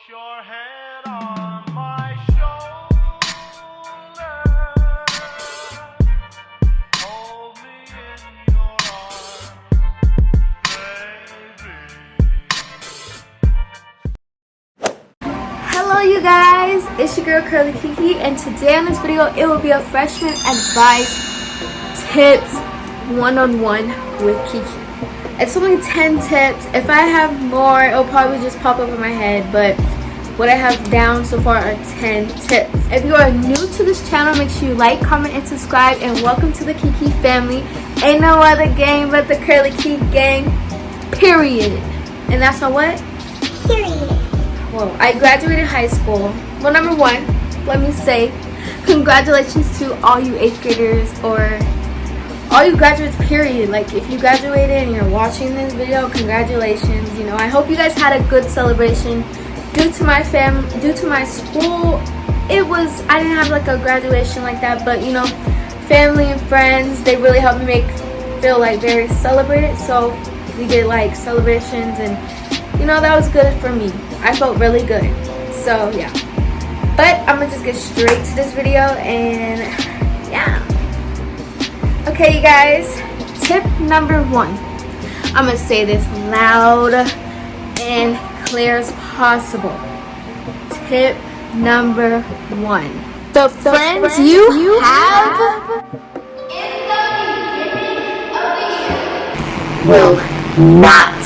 your head on my shoulder. Hold me in your arms, baby. Hello you guys, it's your girl CurlyKeke, and today on this video it will be a freshman advice tips one-on-one with Kiki. It's only 10 tips. If I have more, it'll probably just pop up in my head, but what I have down so far are 10 tips. If you are new to this channel, make sure you like, comment, and subscribe, and welcome to the Kiki family. Ain't no other gang but the CurlyKeke gang, period. And that's not what? Period. Well, I graduated high school. Well, number one, let me say congratulations to all you 8th graders, or all you graduates, period. Like, if you graduated and you're watching this video, congratulations. You know, I hope you guys had a good celebration. Due to my school, I didn't have like a graduation like that, but you know, family and friends, they really helped me feel like very celebrated. So we did like celebrations, and you know, that was good for me. I felt really good. So yeah, but I'm gonna just get straight to this video, and yeah. Okay, you guys, tip number one. I'm gonna say this loud and clear as possible. Tip number one. The friends you have in the beginning of the year will not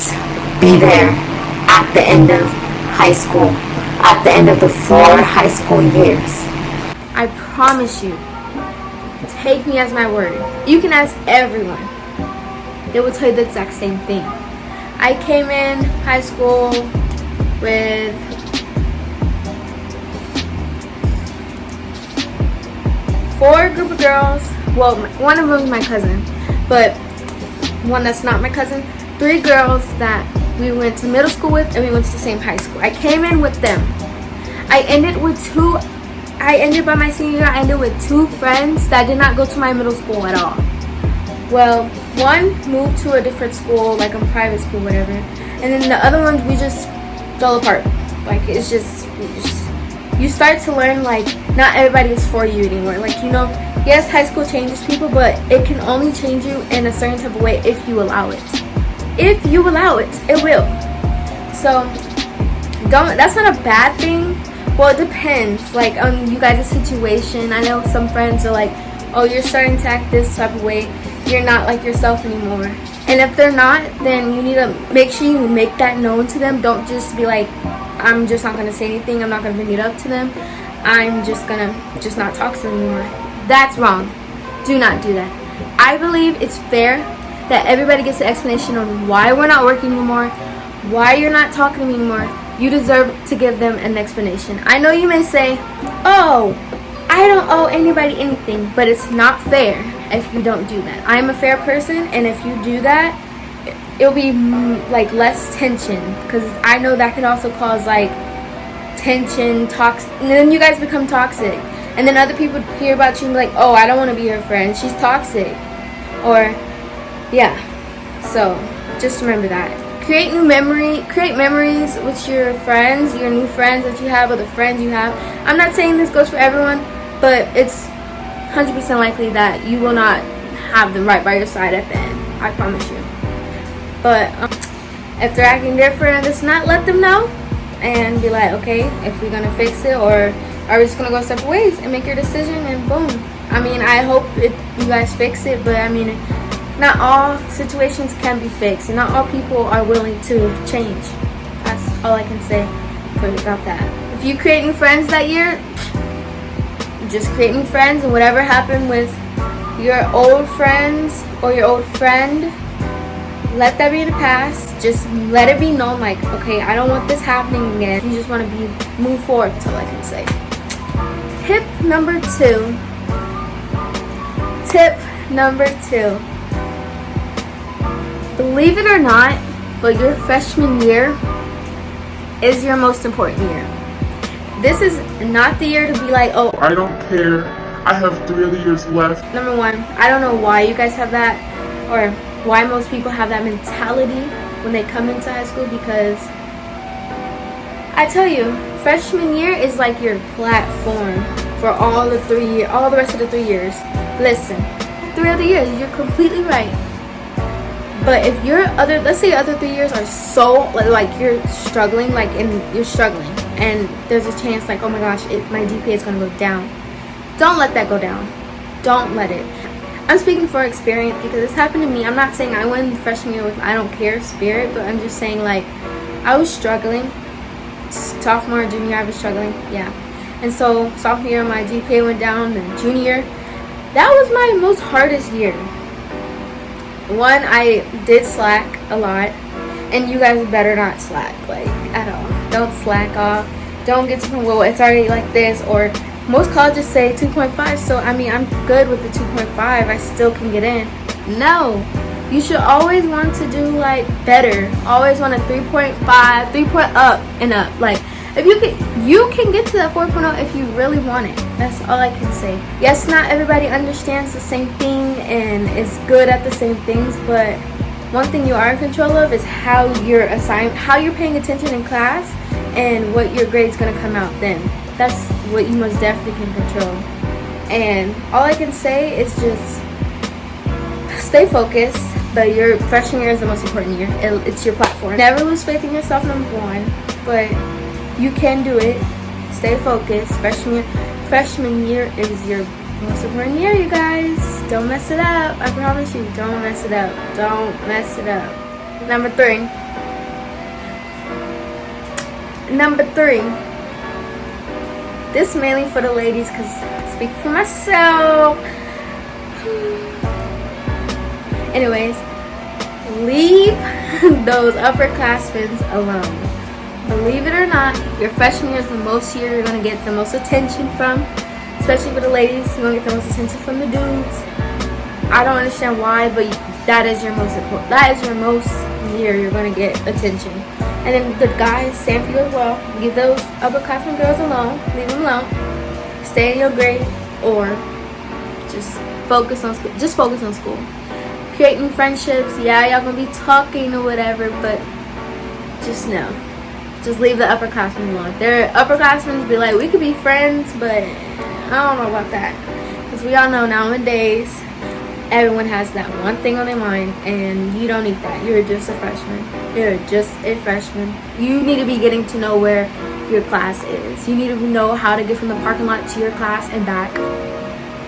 be there at the end of high school, at the end of the 4 high school years. I promise you. Take me as my word. You can ask everyone. They will tell you the exact same thing. I came in high school with four group of girls. Well, one of them is my cousin, but one that's not my cousin. 3 girls that we went to middle school with, and we went to the same high school. I came in with them. I ended by my senior year, I ended with 2 friends that did not go to my middle school at all. Well, one moved to a different school, like a private school, whatever. And then the other ones, we just fell apart. Like, it's just, you start to learn, like, not everybody is for you anymore. Like, you know, yes, high school changes people, but it can only change you in a certain type of way if you allow it. If you allow it, it will. So, that's not a bad thing. Well, it depends, like, on you guys' situation. I know some friends are like, oh, you're starting to act this type of way. You're not like yourself anymore. And if they're not, then you need to make sure you make that known to them. Don't just be like, I'm just not going to say anything. I'm not going to bring it up to them. I'm just going to not talk to them anymore. That's wrong. Do not do that. I believe it's fair that everybody gets an explanation on why we're not working anymore, why you're not talking to me anymore. You deserve to give them an explanation. I know you may say, oh, I don't owe anybody anything, but it's not fair if you don't do that. I'm a fair person, and if you do that, it'll be like less tension, because I know that can also cause like tension, toxic, and then you guys become toxic, and then other people hear about you and be like, oh, I don't want to be her friend, she's toxic, or yeah. So just remember that. Create memories with your friends, your new friends that you have, or the friends you have. I'm not saying this goes for everyone, but it's 100% likely that you will not have them right by your side at the end. I promise you. But if they're acting different, just not let them know and be like, okay, if we're gonna fix it, or are we just gonna go separate ways, and make your decision, and boom. I mean, I hope you guys fix it, but I mean, not all situations can be fixed, and not all people are willing to change. That's all I can say about that. If you create new friends that year, just create new friends, and whatever happened with your old friends or your old friend, let that be in the past. Just let it be known, like, okay, I don't want this happening again. You just want to move forward. That's all I can say. Tip number 2. Believe it or not, but your freshman year is your most important year. This is not the year to be like, oh, I don't care, I have 3 other years left. Number one, I don't know why you guys have that, or why most people have that mentality when they come into high school, because I tell you, freshman year is like your platform for all the rest of the 3 years. Listen, 3 other years, you're completely right. But if let's say your other 3 years are so like you're struggling, and there's a chance like, oh my gosh, my GPA is gonna go down. Don't let that go down. Don't let it. I'm speaking for experience because it's happened to me. I'm not saying I went freshman year with I don't care spirit, but I'm just saying like I was struggling. Sophomore, junior, I was struggling. Yeah. And so sophomore year my GPA went down, and junior, that was my most hardest year. One, I did slack a lot, and you guys better not slack like at all. Don't slack off. Don't get to the well, it's already like this, or most colleges say 2.5, so I mean I'm good with the 2.5. I still can get in. No, you should always want to do like better. Always want a 3.5, 3 point up and up. Like if you can get to that 4.0 if you really want it. That's all I can say. Yes, not everybody understands the same thing and is good at the same things, but one thing you are in control of is how you're paying attention in class, and what your grade's gonna come out then. That's what you most definitely can control. And all I can say is just stay focused. But your freshman year is the most important year. It's your platform. Never lose faith in yourself, number one. But you can do it. Stay focused. Freshman year is your most important year, you guys. Don't mess it up. I promise you, don't mess it up. Don't mess it up. Number three. This mainly for the ladies, because I speak for myself. Anyways, leave those upperclassmen alone. Believe it or not, your freshman year is the most year you're going to get the most attention from. Especially for the ladies, you're going to get the most attention from the dudes. I don't understand why, but that is your most important. That is your most year you're going to get attention. And then the guys, same for you as well. Leave those upperclassmen girls alone. Leave them alone. Stay in your grade, or just focus on school. Just focus on school. Create new friendships. Yeah, y'all gonna be talking or whatever, but just know. Just leave the upperclassmen alone. Their upperclassmen be like, we could be friends, but I don't know about that. Because we all know nowadays, everyone has that one thing on their mind, and you don't need that. You're just a freshman. You're just a freshman. You need to be getting to know where your class is. You need to know how to get from the parking lot to your class and back.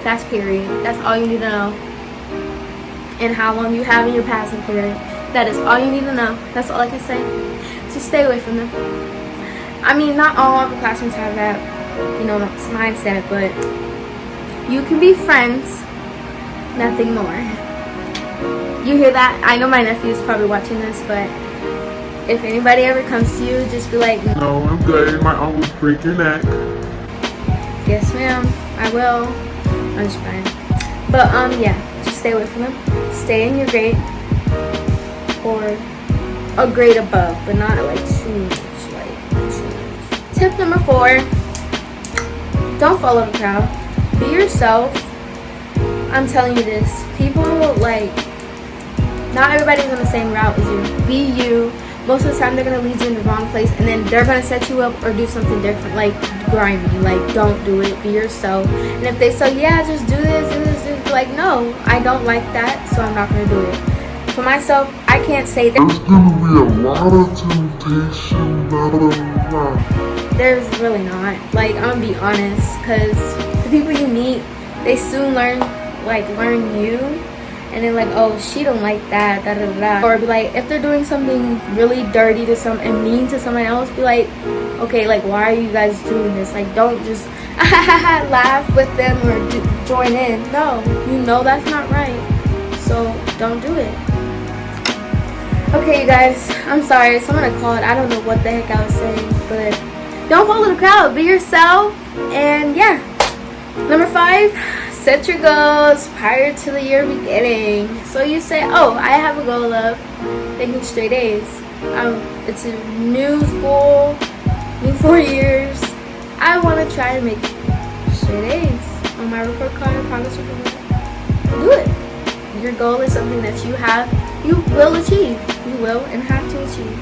That's period. That's all you need to know. And how long you have in your passing period. That is all you need to know. That's all I can say. Just stay away from them. I mean, not all upperclassmen have that, mindset, but you can be friends, nothing more. You hear that? I know my nephew is probably watching this, but if anybody ever comes to you, just be like, No, I'm good. My aunt will break your neck. yes ma'am, I will. I'm just fine. But yeah, just stay away from them. Stay in your grade, or a grade above, but not like too much. Tip number 4, don't follow the crowd. Be yourself. I'm telling you this. People not everybody's on the same route as you. Be you. Most of the time they're going to lead you in the wrong place, and then they're going to set you up or do something different, like grimy. Like, don't do it. Be yourself. And if they say, yeah, just do this, like, no, I don't like that, so I'm not going to do it. For myself, I can't say that. There's gonna be a lot of temptation, There's really not. Like, I'm gonna be honest, because the people you meet, they soon learn you, and they're like, oh, she don't like that, da da da. Or be like, if they're doing something really dirty to and mean to someone else, be like, okay, like, why are you guys doing this? Like, don't just laugh with them or join in. No, you know that's not right, so don't do it. Okay, you guys, I'm sorry. Someone had called. I don't know what the heck I was saying, but don't follow the crowd. Be yourself, and yeah. Number 5, set your goals prior to the year beginning. So you say, oh, I have a goal of making straight A's. It's a new school, new 4 years. I want to try to make straight A's on my report card and progress report. Do it. Your goal is something that you will achieve. You will and have to achieve.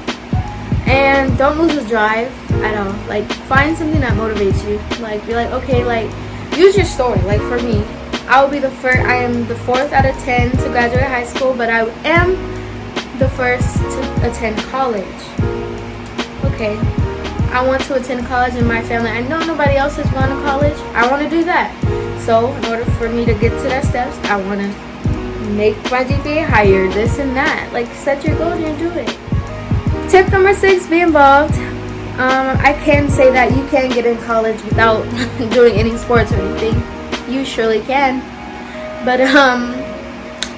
And don't lose the drive at all. Like, find something that motivates you. Like, be like, okay, like, use your story. Like, for me, I am the 4th out of 10 to graduate high school, but I am the first to attend college. Okay, I want to attend college in my family. I know nobody else is going to college. I want to do that. So, in order for me to get to that steps, I want to make my GPA higher, this and that. Like, set your goals and do it. Tip number 6, be involved. I can say that you can get in college without doing any sports or anything. You surely can. But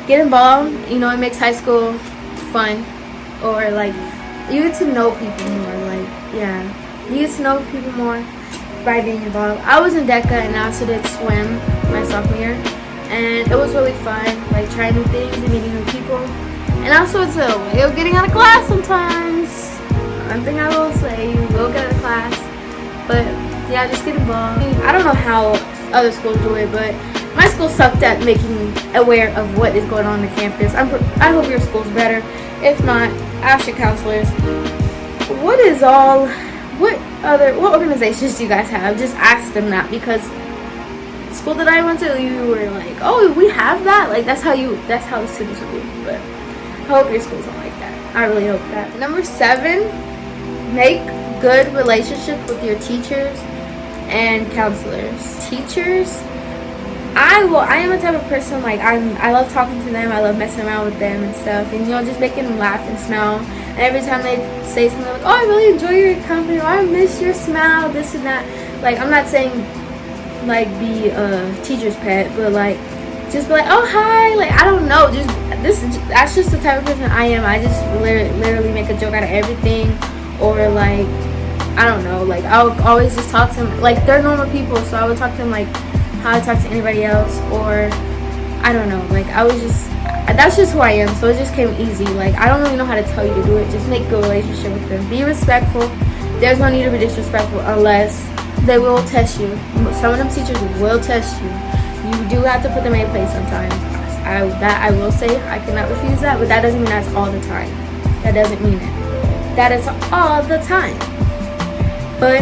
get involved. You know, it makes high school fun. Or like, you get to know people more. Like, yeah, you get to know people more by being involved. I was in DECA and I also did swim my sophomore year. And it was really fun, like trying new things and meeting new people. And also it's a way of getting out of class sometimes. One thing I will say, you will get out of class. But yeah, just get involved. I don't know how other schools do it, but my school sucked at making aware of what is going on the campus. I hope your school's better. If not, ask your counselors. What organizations do you guys have? Just ask them that, because school that I went to, you were like, oh, we have that? Like, that's how the students will be. But I hope your schools don't like that. I really hope that. Number 7, make good relationships with your teachers and counselors. Teachers, I am a type of person, like, I love talking to them. I love messing around with them and stuff, and, you know, just making them laugh and smile. And every time they say something like, oh, I really enjoy your company, or I miss your smile, this and that. Like, I'm not saying like be a teacher's pet, but like just be like, oh hi, like, I don't know, that's just the type of person I am. I just literally make a joke out of everything, or like, I don't know, like, I'll always just talk to them like they're normal people, so I would talk to them like how I talk to anybody else, or I don't know, like, that's just who I am, so it just came easy. Like, I don't really know how to tell you to do it. Just make a good relationship with them, be respectful. There's no need to be disrespectful unless they will test you. Some of them teachers will test you. You do have to put them in place sometimes. I will say, I cannot refuse that, but that doesn't mean that's all the time. That doesn't mean it. That is all the time. But,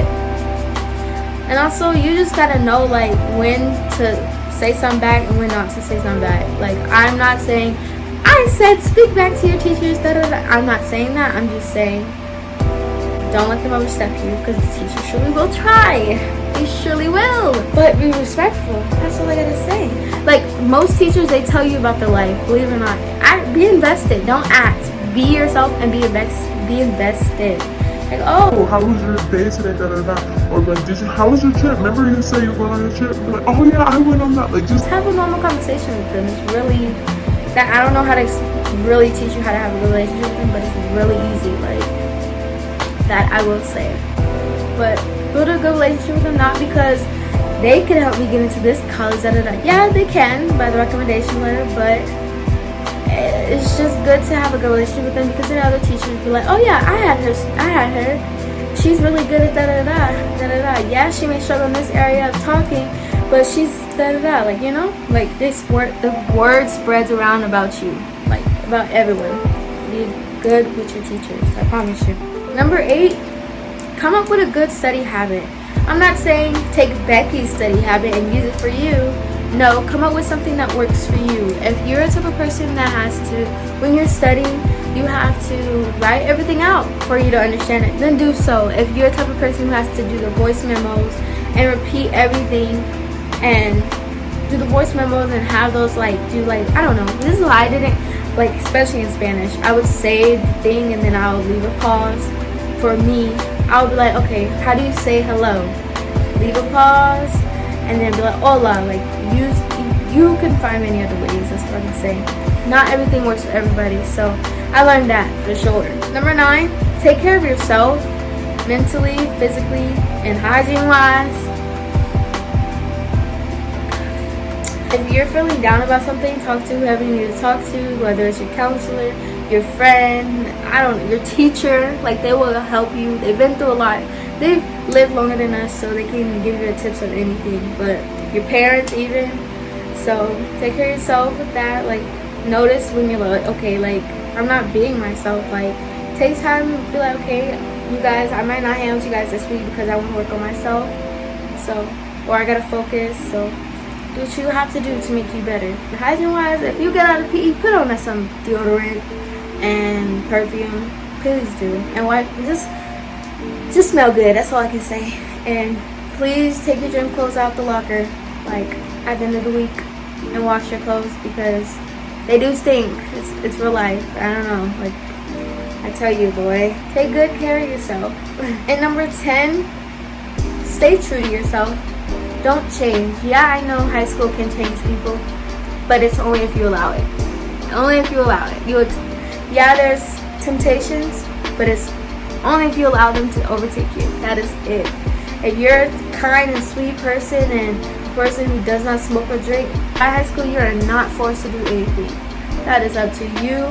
and also, you just gotta know, like, when to say something back and when not to say something back. Like, I'm not saying, I said speak back to your teachers, da da da. I'm not saying that. I'm just saying, don't let them overstep you, because the teacher surely will try. They surely will. But be respectful. That's all I gotta say. Like, most teachers, they tell you about their life. Believe it or not. Be invested. Don't act. Be yourself and be invested. Like, oh, how was your day today? Da, da, da. Or like, how was your trip? Remember you said you went on a trip? You're like, oh yeah, I went on that. Like, just have a normal conversation with them. It's really, that I don't know how to really teach you how to have a relationship with them, but it's really easy. Like, that I will say. But build a good relationship with them, not because they can help me get into this college, da da da. Yeah, they can by the recommendation letter, but it's just good to have a good relationship with them, because then other teachers be like, oh yeah, I had her, she's really good at da da da da da da. Yeah, she may struggle in this area of talking, but she's da da da. Like, you know, like, the word spreads around about you, like, about everyone. Be good with your teachers, I promise you. Number 8, come up with a good study habit. I'm not saying take Becky's study habit and use it for you. No, come up with something that works for you. If you're a type of person that has to, when you're studying, you have to write everything out for you to understand it, then do so. If you're a type of person who has to do the voice memos and repeat everything and do the voice memos and have those, like, do, like, I don't know. This is why I didn't, like, especially in Spanish. I would say the thing and then I would leave a pause. For me, I would be like, okay, how do you say hello? Leave a pause and then be like, hola. Like, you can find many other ways, that's what I can say. Not everything works for everybody, so I learned that for sure. Number 9, take care of yourself, mentally, physically, and hygiene-wise. If you're feeling down about something, talk to whoever you need to talk to, whether it's your counselor, your friend, your teacher. Like, they will help you. They've been through a lot. They've lived longer than us, so they can give you the tips on anything. But your parents even. So take care of yourself with that. Like, notice when you're like, okay, like, I'm not being myself. Like, take time to be like, okay, you guys, I might not hang out with you guys this week because I want to work on myself. So, or I gotta focus. So, do what you have to do to make you better. Hygiene wise, if you get out of PE, put on some deodorant and perfume. Please do. And wipe. Just smell good. That's all I can say. And please take your gym clothes out the locker, like at the end of the week, and wash your clothes because they do stink. It's real life. I don't know. Like I tell you, boy, take good care of yourself. And number 10, stay true to yourself. Don't change. Yeah, I know high school can change people, but it's only if you allow it. Only if you allow it. Yeah, there's temptations, but it's only if you allow them to overtake you. That is it. If you're a kind and sweet person and a person who does not smoke or drink, at high school you are not forced to do anything. That is up to you.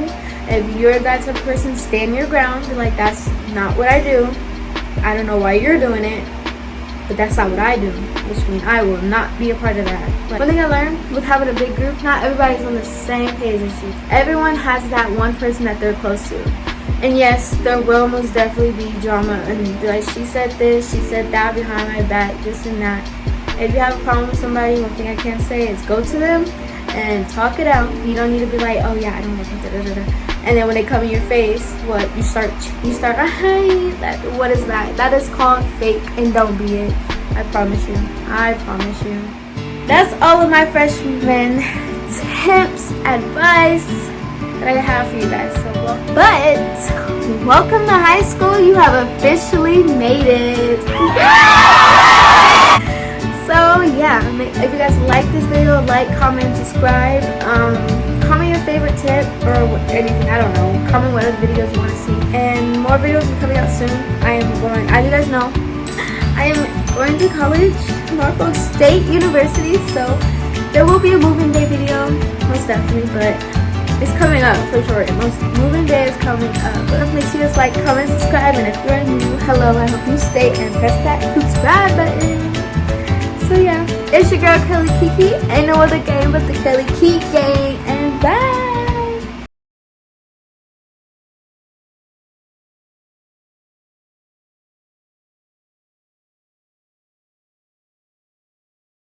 If you're that type of person, stand your ground. Be like, that's not what I do. I don't know why you're doing it, but that's not what I do, which means I will not be a part of that. Like, one thing I learned with having a big group, not everybody's on the same page as you. Everyone has that one person that they're close to. And yes, there will most definitely be drama and be like, she said this, she said that behind my back, this and that. If you have a problem with somebody, one thing I can say is go to them and talk it out. You don't need to be like, oh yeah, I don't like it, da, da, da, da. And then when they come in your face, what, you start, hey, what is that? That is called fake, and don't be it. I promise you. I promise you. That's all of my freshman tips, advice that I have for you guys. So, but welcome to high school. You have officially made it. So yeah, if you guys like this video, like, comment, subscribe. Comment your favorite tip or anything. I don't know. Comment what other videos you want to see. And more videos are coming out soon. I am going, as you guys know, I am going to college, Norfolk State University. So there will be a moving day video, most definitely, but it's coming up for sure. Moving day is coming up. But make sure you just like, comment, subscribe, and if you're new, hello, I hope you stay and press that subscribe button. So yeah, it's your girl CurlyKeke. Ain't no other game but the CurlyKeke gang.